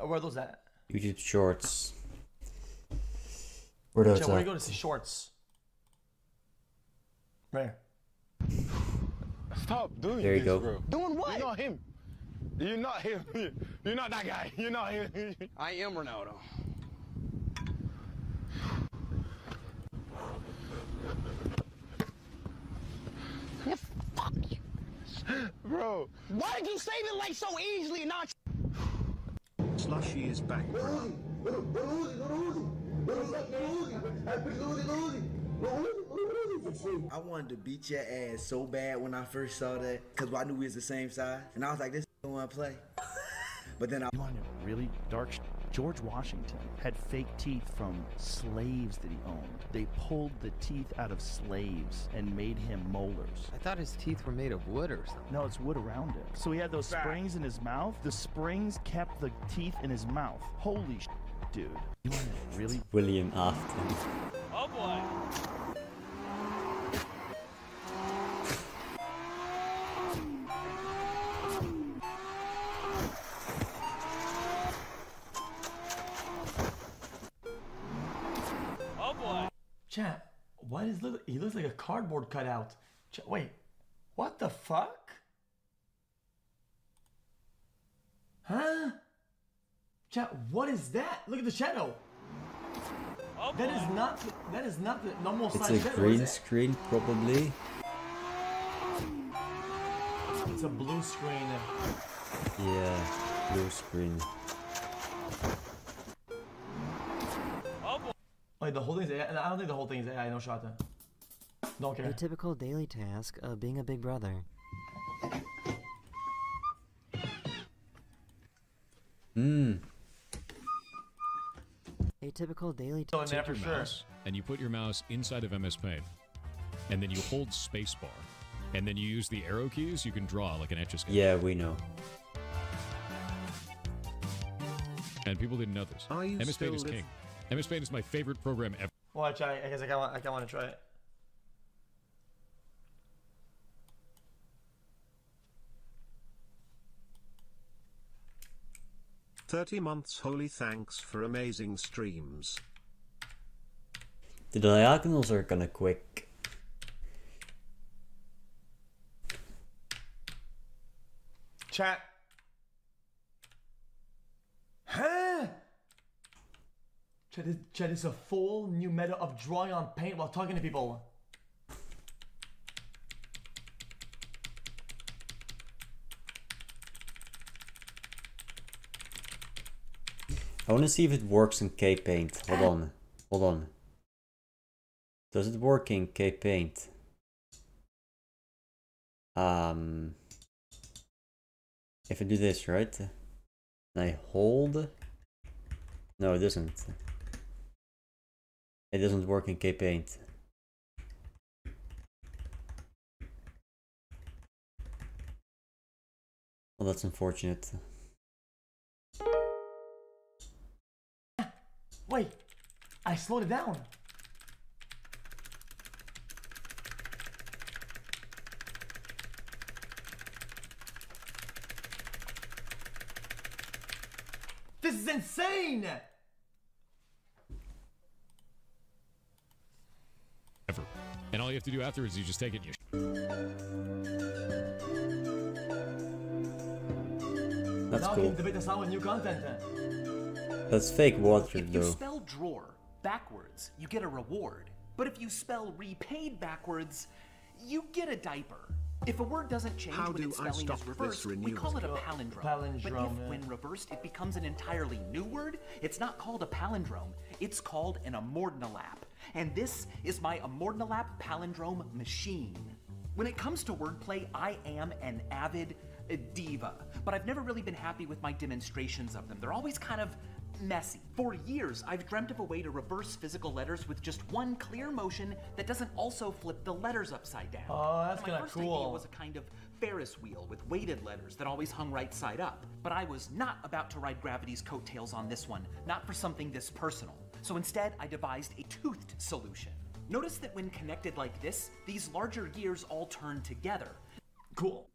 Where are those at? YouTube Shorts. Where are those Where at? you go to see shorts? Right. Stop doing There you this, go. bro. Doing what? You're not him. You're not him. You're not that guy. You're not him. I am Ronaldo. Fuck you. Bro. Why did you save it like so easily and not? Slushy is back, bro. I wanted to beat your ass so bad when I first saw that, because I knew we was the same size, and I was like, this don't want to play. But then You want to know really dark? George Washington had fake teeth from slaves that he owned. They pulled the teeth out of slaves and made him molars. I thought his teeth were made of wood or something. No, it's wood around it. So he had those springs in his mouth. The springs kept the teeth in his mouth. Holy dude. You want to know really? William Afton. Oh boy. Oh boy. Chat, what is he looks like a cardboard cutout. Chat, wait, what the fuck? Huh? Chat, what is that? Look at the shadow. Oh that is not the normal size It's a shadow, green is it? screen, probably. It's a blue screen. Yeah, blue screen. Wait, the whole thing's AI? I don't think the whole thing is AI, no shot. Don't care. A typical daily task of being a big brother. A typical daily task. Take your mouse and you put your mouse inside of MS Paint, and then you hold spacebar, and then you use the arrow keys. You can draw like an Etch-a-Sketch. Yeah, we know. And people didn't know this. MS Paint is king. MS Paint is my favorite program ever. Watch, I guess I kind of want to try it. $30 months. Holy thanks for amazing streams. The diagonals are kinda quick. Chat. Huh? Chat is a full new meta of drawing on paint while talking to people. I want to see if it works in K-Paint. Hold on. Hold on. Does it work in K-Paint? If I do this, right? And I hold... No, it doesn't. It doesn't work in K-Paint. Well, that's unfortunate. Wait, I slowed it down. This is insane! Ever. And all you have to do after is you just take it and you... That's now cool. we can debate the sound with new content. That's fake water, If you though. spell drawer backwards, you get a reward. But if you spell repaid backwards, you get a diaper. If a word doesn't change when its spelling is reversed, we call it a palindrome. But if, when reversed, it becomes an entirely new word, it's not called a palindrome. It's called an amordnalap. And this is my amordnalap palindrome machine. When it comes to wordplay, I am an avid diva, but I've never really been happy with my demonstrations of them. They're always kind of messy. For years, I've dreamt of a way to reverse physical letters with just one clear motion that doesn't also flip the letters upside down. Oh, that's kind My of first idea cool. was a kind of Ferris wheel with weighted letters that always hung right side up. But I was not about to ride gravity's coattails on this one, not for something this personal. So instead, I devised a toothed solution. Notice that when connected like this, these larger gears all turn together. Cool.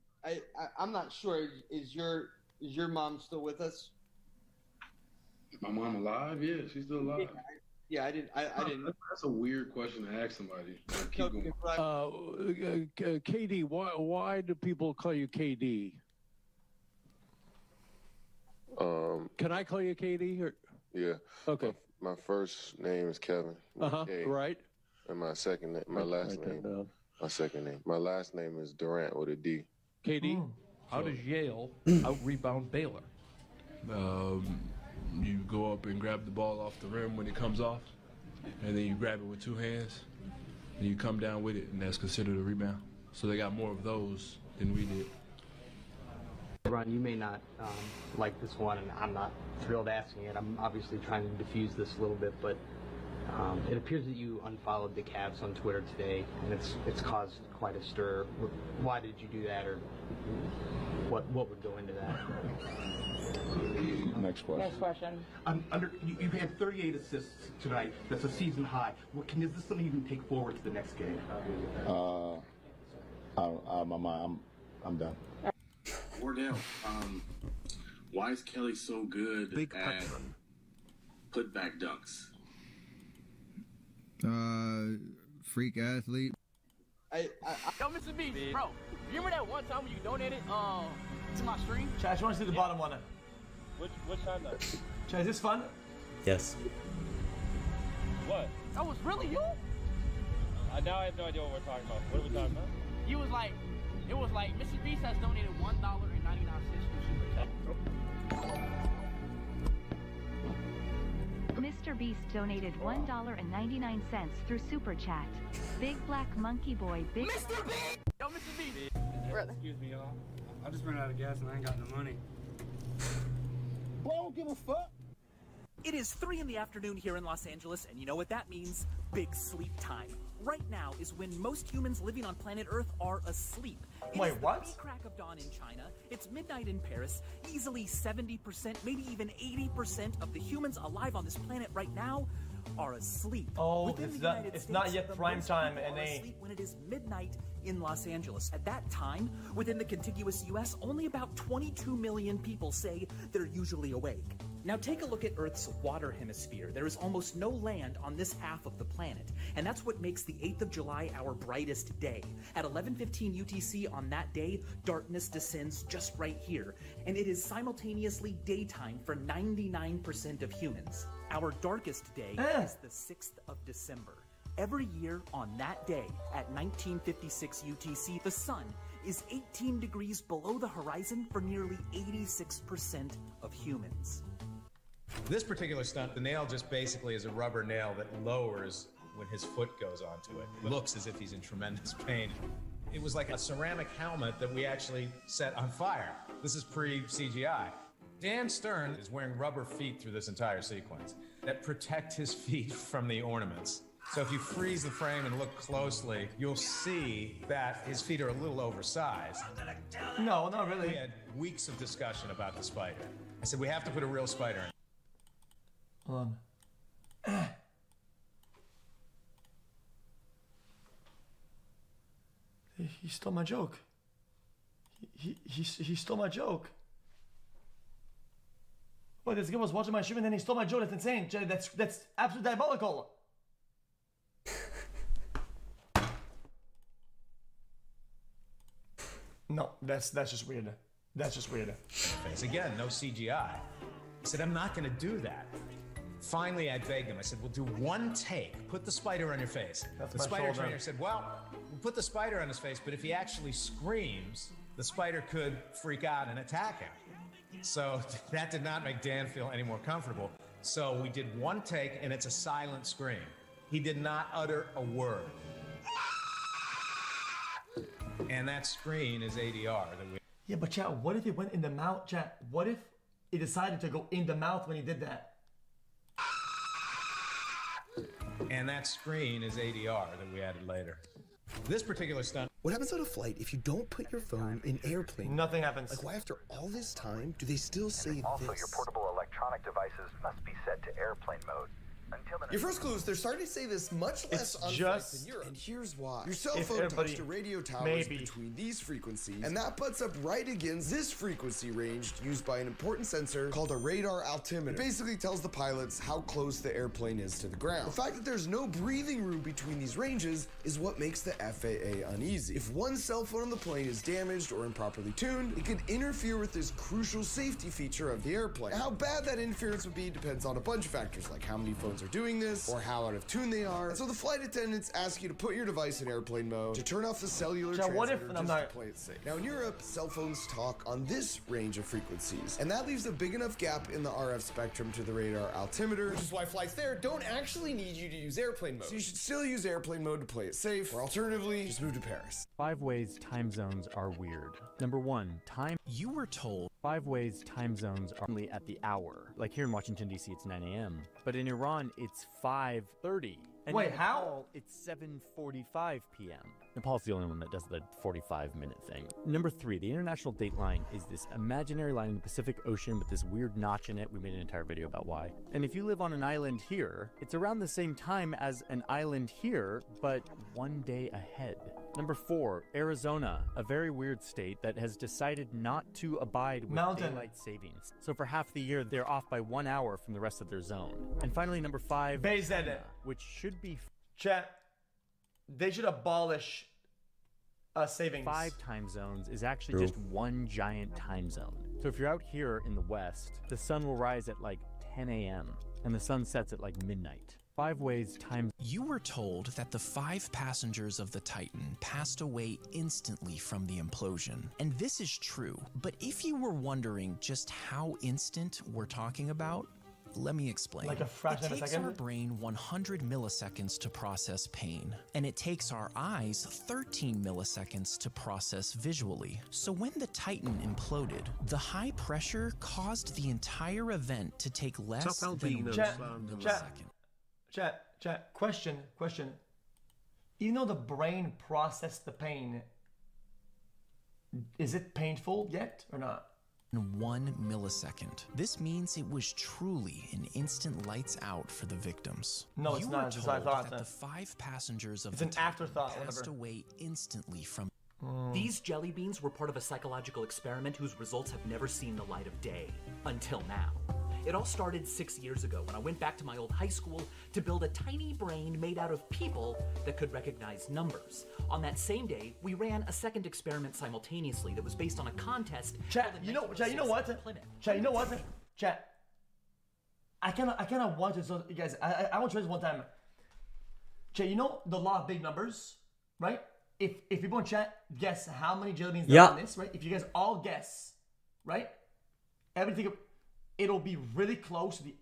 I'm not sure. Is your mom still with us? mom alive? Yeah, she's still alive. Yeah, I didn't. That's a weird question to ask somebody. Like, keep going. KD, why do people call you KD? Can I call you KD? Or? Yeah. Okay. My first name is Kevin. Right. And my second name, my last name, my second name. My last name is Durant with a D. KD? How does Yale out-rebound Baylor? You go up and grab the ball off the rim when it comes off, and then you grab it with two hands, and you come down with it, and that's considered a rebound. So they got more of those than we did. Ron, you may not like this one, and I'm not thrilled asking it. I'm obviously trying to diffuse this a little bit, but it appears that you unfollowed the Cavs on Twitter today, and it's caused quite a stir. Why did you do that, or what would go into that? Next question. Next question. You've had 38 assists tonight. That's a season high. Is this something you can take forward to the next game? I'm done. Wardell, why is Kelly so good at putback dunks? Freak athlete. Yo, Mr. B, bro, you remember that one time when you donated to my stream? Chad, I just want to see the bottom one. Which time though? Chad, is this fun? Yes. What? That was really you? Now I have no idea what we're talking about. What are we talking about? You was like, it was like Mr. Beast has donated $1.99 to Super Chat. Mr. Beast donated $1.99 through Super Chat. Big Black Monkey Boy, Big... Mr. Beast! Yo, Mr. Beast! Excuse me, y'all. I just ran out of gas and I ain't got no money. Well, I don't give a fuck. It is 3 in the afternoon here in Los Angeles, and you know what that means? Big sleep time. Right now is when most humans living on planet Earth are asleep. Wait, what? It's the crack of dawn in China. It's midnight in Paris. Easily 70%, maybe even 80% of the humans alive on this planet right now are asleep. Oh, it's not yet prime time, and asleep when it is midnight in Los Angeles. At that time, within the contiguous U.S., only about 22 million people say they're usually awake. Now take a look at Earth's water hemisphere. There is almost no land on this half of the planet, and that's what makes the 8th of July our brightest day. At 11:15 UTC on that day, darkness descends just right here, and it is simultaneously daytime for 99% of humans. Our darkest day is the 6th of December. Every year on that day, at 1956 UTC, the sun is 18 degrees below the horizon for nearly 86% of humans. This particular stunt, the nail just basically is a rubber nail that lowers when his foot goes onto it. It looks as if he's in tremendous pain. It was like a ceramic helmet that we actually set on fire. This is pre-CGI. Dan Stern is wearing rubber feet through this entire sequence that protect his feet from the ornaments. So if you freeze the frame and look closely, you'll see that his feet are a little oversized. No, not really. We had weeks of discussion about the spider. I said, we have to put a real spider in. Hold on. He stole my joke. He stole my joke. Wait, this guy was watching my stream and then he stole my joke. That's insane. That's absolutely diabolical. No, that's just weird. That's just weird. Again, no CGI. I said, I'm not going to do that. Finally, I begged him. I said, we'll do one take. Put the spider on your face. The spider trainer said, well, we'll put the spider on his face, but if he actually screams, the spider could freak out and attack him. So that did not make Dan feel any more comfortable. So we did one take, and it's a silent scream. He did not utter a word. And that screen is ADR. Yeah, but chat, what if it went in the mouth? Chat, what if it decided to go in the mouth when he did that? And that screen is ADR that we added later. This particular stunt. What happens on a flight if you don't put your phone in airplane? Nothing happens. Like, why after all this time do they still say Also, this? your portable electronic devices must be set to airplane mode. Until the Your first clue is they're starting to say this much less on flights in Europe. And here's why. Your cell phone talks to radio towers between these frequencies, and that butts up right against this frequency range used by an important sensor called a radar altimeter. It basically tells the pilots how close the airplane is to the ground. The fact that there's no breathing room between these ranges is what makes the FAA uneasy. If one cell phone on the plane is damaged or improperly tuned, it could interfere with this crucial safety feature of the airplane. How bad that interference would be depends on a bunch of factors, like how many phones are doing this, or how out of tune they are. And so the flight attendants ask you to put your device in airplane mode, to turn off the cellular transmitter just to play it safe. Now in Europe, cell phones talk on this range of frequencies, and that leaves a big enough gap in the RF spectrum to the radar altimeter, which is why flights there don't actually need you to use airplane mode. So you should still use airplane mode to play it safe, or alternatively, just move to Paris. 5 ways time zones are weird. Number 1, time. You were told 5 ways time zones are only at the hour. Like here in Washington, D.C., it's 9 a.m. But in Iran, it's 5:30. And wait, in Nepal, it's 7:45 p.m. Nepal's the only one that does the 45-minute thing. Number 3, the international date line is this imaginary line in the Pacific Ocean with this weird notch in it. We made an entire video about why. And if you live on an island here, it's around the same time as an island here, but 1 day ahead. Number 4, Arizona, a very weird state that has decided not to abide with daylight savings. So for half the year, they're off by 1 hour from the rest of their zone. And finally, number 5, China, which should be... Chat, they should abolish savings. 5 time zones is actually just 1 giant time zone. So if you're out here in the west, the sun will rise at like 10 a.m. and the sun sets at like midnight. 5 ways time. You were told that the 5 passengers of the Titan passed away instantly from the implosion. And this is true. But if you were wondering just how instant we're talking about, let me explain. Like a fraction of a second? It takes our brain 100 milliseconds to process pain, and it takes our eyes 13 milliseconds to process visually. So when the Titan imploded, the high pressure caused the entire event to take less than 1 millisecond. Chat, question. Even though the brain processed the pain, is it painful yet or not? 1 millisecond. This means it was truly an instant lights out for the victims. No, it's not. It's not that the 5 passengers of the Titan passed away instantly from... These jelly beans were part of a psychological experiment whose results have never seen the light of day until now. It all started 6 years ago when I went back to my old high school to build a tiny brain made out of people that could recognize numbers. On that same day, we ran a second experiment simultaneously that was based on a contest. Chat, you know what? Chat, I kind of want to, so you guys, I want to try this one time. Chat, you know the law of big numbers, right? If people in chat guess how many jelly beans there are in this, right? If you guys all guess, right? Everything, it'll be really close to the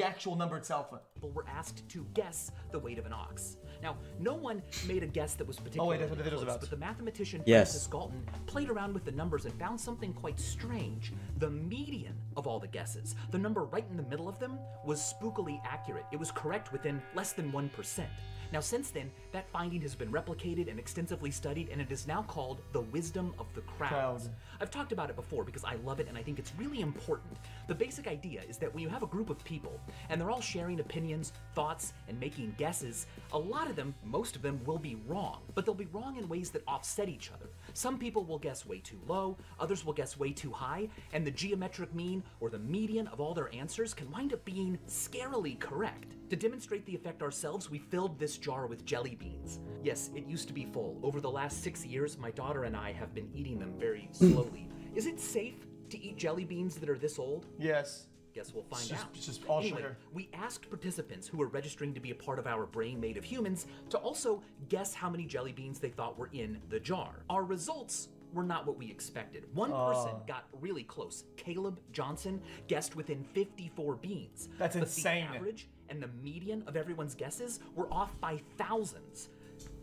actual number itself. People were asked to guess the weight of an ox. Now, no one made a guess that was particularly that's what the video's close, about. but the mathematician Francis Galton played around with the numbers and found something quite strange. The median of all the guesses, the number right in the middle of them, was spookily accurate. It was correct within less than 1%. Now, since then, that finding has been replicated and extensively studied, and it is now called the wisdom of the crowds. I've talked about it before because I love it and I think it's really important. The basic idea is that when you have a group of people and they're all sharing opinions, thoughts, and making guesses, a lot of them, most of them, will be wrong, but they'll be wrong in ways that offset each other. Some people will guess way too low, others will guess way too high, and the geometric mean or the median of all their answers can wind up being scarily correct. To demonstrate the effect ourselves, we filled this jar with jelly beans. Yes, it used to be full. Over the last 6 years, my daughter and I have been eating them very slowly. Is it safe to eat jelly beans that are this old? Yes. Guess we'll find out. It's just all anyway, sugar. we asked participants who were registering to be a part of our brain made of humans to also guess how many jelly beans they thought were in the jar. Our results were not what we expected. One person got really close. Caleb Johnson guessed within 54 beans. That's insane. The average and the median of everyone's guesses were off by thousands.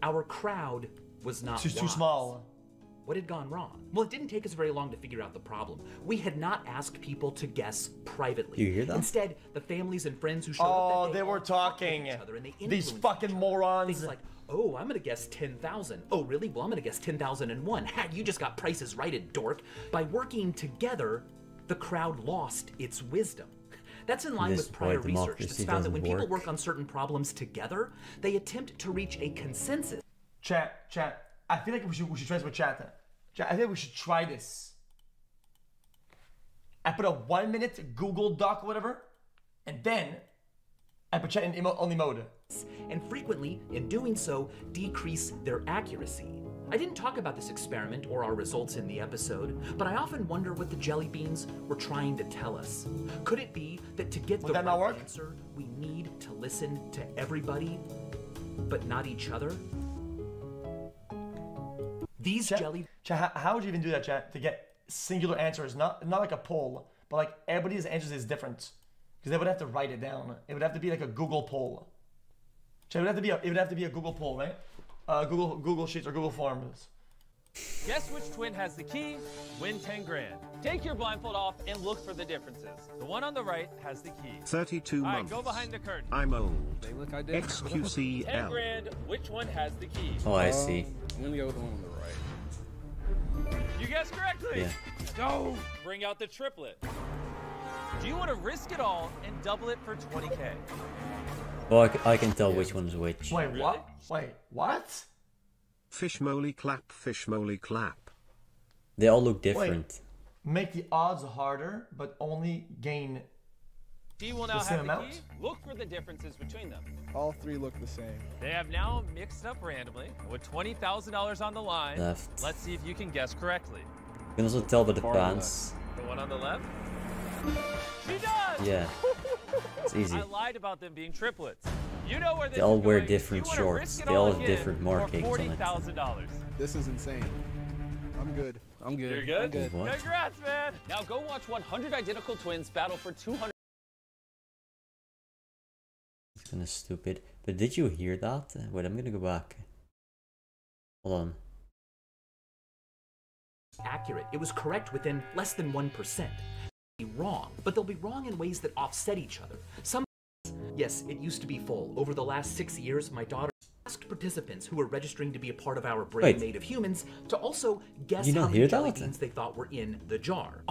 Our crowd was not too small. What had gone wrong? Well, it didn't take us very long to figure out the problem. We had not asked people to guess privately. Do you hear that? Instead, the families and friends who showed up that day they were talking. each other and they These influenced fucking morons. Things like, oh, I'm gonna guess 10,000. Oh, really? Well, I'm gonna guess 10,001. Ha, you just got prices righted, dork. By working together, the crowd lost its wisdom. That's in line This with prior why research democracy that's found that when doesn't people work. work on certain problems together, they attempt to reach a consensus. Chat. I feel like we should try this with chat. Chat, I think we should try this. I put a 1 minute Google Doc, whatever, and then I put chat in only mode. And frequently, in doing so, decrease their accuracy. I didn't talk about this experiment or our results in the episode, but I often wonder what the jelly beans were trying to tell us. Could it be that to get the right answer, we need to listen to everybody, but not each other? These Chat, how would you even do that, chat, to get singular answers? Not like a poll, but like everybody's answers is different. Because they would have to write it down. It would have to be like a Google poll. Chat, it would have to be a Google poll, right? Google Sheets or Google Forms. Guess which twin has the key? Win 10 grand. Take your blindfold off and look for the differences. The one on the right has the key. 32 All right, months. go behind the curtain. I'm old. They look identical. 10 XQCL. grand. Which one has the key? Oh, I see. I'm gonna go with the one on the right. You guessed correctly. Yeah. Go. Bring out the triplet. Do you want to risk it all and double it for 20K? Well, I can tell which one's which. Wait, what? Wait, what? Fish moly clap, fish moly clap. They all look different. Wait, make the odds harder, but only gain He will now the same have the amount? key. Look for the differences between them. All three look the same. They have now mixed up randomly. With $20,000 on the line, Left. let's see if you can guess correctly. You can also tell by the pants. The one on the left? She does! Yeah. It's easy. I lied about them being triplets. You know where this They all is wear going. different You wanna shorts. risk it They all have again different for markings on it. $40,000. This is insane. I'm good. I'm good. You're good? I'm good. What? Congrats, man! Now go watch 100 identical twins battle for 200. It's kind of stupid. But did you hear that? Wait, I'm gonna go back. Hold on. Accurate. It was correct within less than 1%. Be wrong, but they'll be wrong in ways that offset each other. Some yes, it used to be full. Over the last 6 years, my daughter asked participants who were registering to be a part of our brain Wait. made of humans to also guess You how don't many hear jelly that? beans they thought were in the jar.